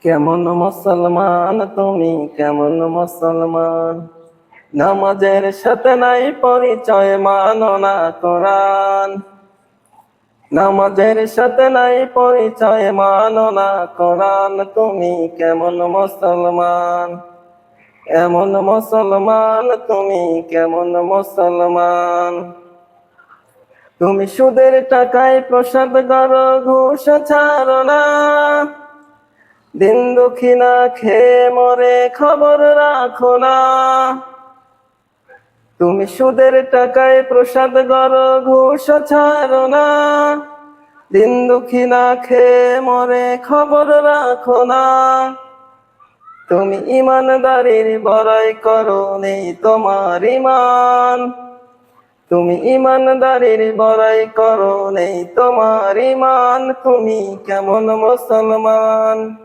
কেমন মুসলমান তুমি, কেমন মুসলমান? নামাজের সাথে নাই পরিচয়, মানো না কোরআন। নামাজের সাথে নাই পরিচয়, মানো না কোরআন। তুমি কেমন মুসলমান? এমন মুসলমান তুমি, কেমন মুসলমান? তুমি সুদের টাকায় প্রসাদ করো, ঘুষ ছাড়ো না। দিন দুঃখী না খেয়ে মরে, খবর রাখো না। তুমি সুদের টাকায় প্রসাদ করো, ঘুষ ছাড়ো না। দিন দুঃখী না খেয়ে মরে, খবর রাখো না। তুমি ইমানদারির বড়াই করো, নেই তোমার ইমান। তুমি ইমানদারির বড়াই করো, নেই তোমার ইমান। তুমি কেমন মুসলমান?